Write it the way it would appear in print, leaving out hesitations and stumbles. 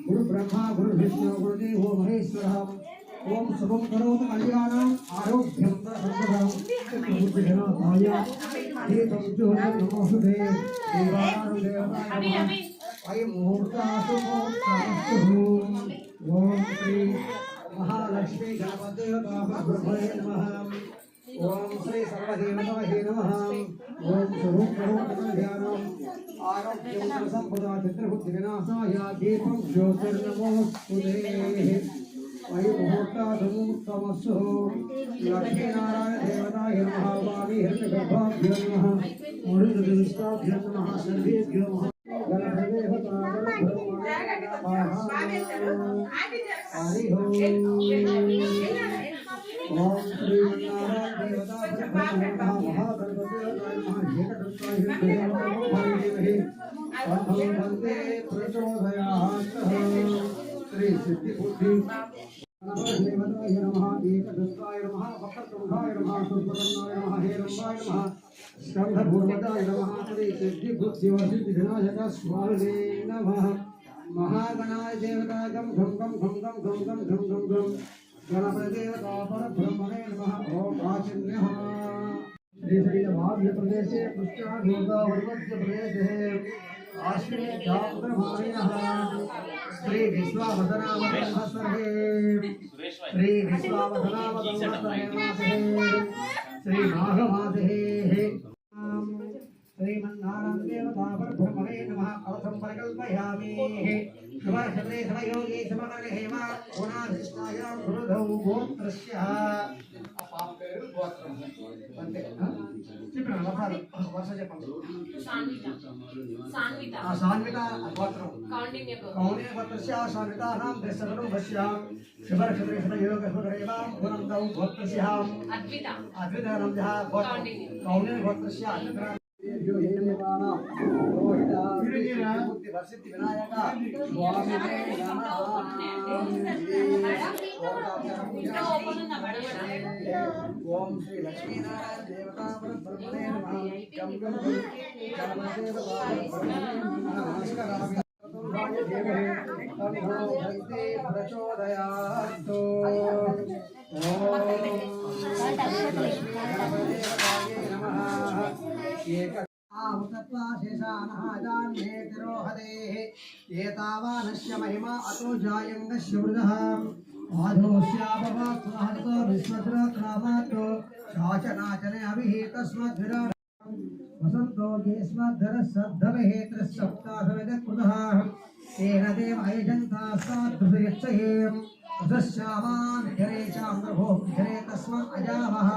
गुरु ब्रह्मा गुरु विष्णु गुरुदेवो महेश्वरः। ओम शुभम करोतु कल्याणं आरोग्यं सर्वदं चतुर्भुजनाय हेतं ज्योतिं नमोस्तुते देवानां देवताय अयं मुहूर्तासु मुहूर्तमस्तु। ओम श्री महालक्ष्मी गणपते ब्रह्मणे नमः। ओम श्री सर्वदेवताये नमः। ओम शुभम करोतु कल्याणं आरोग्यं संपदा चित्रबुद्धिविनाशाय दीपं ज्योतिर्नमोस्तुते। वही मुहूर्तासमुत्तमस्सु लक्ष्मीनारायण देवताय नमः। वामी हिरण्यगर्भाभ्यो नमः। मुरुडदेवताभ्यो नमः। सर्वेभ्यो नमः। हरि ओम श्रीमन्नारायण देवताभ्यो नमः। महागणपते नमः। वन्दे प्रचोदयात् श्री सिद्धि बुद्धि देवताय नमः। एकदन्ताय नमः। वक्रतुण्डाय नमः। सुब्रह्मण्याय नमः। हेरम्बाय नमः। स्कन्धपूर्वजाय नमः। श्री सिद्धि बुद्धि वसिद्धिविनायक स्वामिने नमः। महागणाय देवता गं घं घं घं घं घं घं घं घं घं गणपति देवता परब्रह्मणे नमः। ओम आचिन्यः श्रीशैलवाद्य प्रदेशे पृष्ठाभूतावरिमध्य प्रदेशे आश्विने चान्द्रमाणिनः श्री विश्वावदनावतंः सर्वे श्री विश्वावदनावतंः श्री माघमासे श्रीमन्नारायण देवता परब्रह्मणे नमः। कलशं परिकल्पयामि शुभक्षत्रे शुभयोगे शुभकर्णे हेम गुणाधिष्ठायां गुरुधौ गोत्रस्य गोत्रं अंते చెప్పినా వర్ష చెప్పండి। సాన్విత గోత్రం కౌండిన్య గోత్రస్య సాన్వితానాం దశకరం వశ్య శుభక్షత్రే శుభయోగ శుభకర్మ గుణందౌ గోత్రస్య అద్వితానాం జహ గోత్రం కౌండిన్య గోత్రస్య అద్విత वर्षिति विनायक ओम श्री लक्ष्मी नारायण देवता ब्रह्मणे नमः। प्रचोदयात् एतावानस्य महिमा अतो जायङ्गस्य वृदः आधोस्यापवात्महतो विश्वद्रक्रामातो शाचनाचने अभिहितस्मद्विराट वसन्तो गेस्मद्धरः सद्धवेहेत्रसप्ताहविदकृतः तेन देव अयजन्तास्ताद्दृशयच्छये वसस्यावान् जरे चान्द्रभो जरे तस्म अजावः।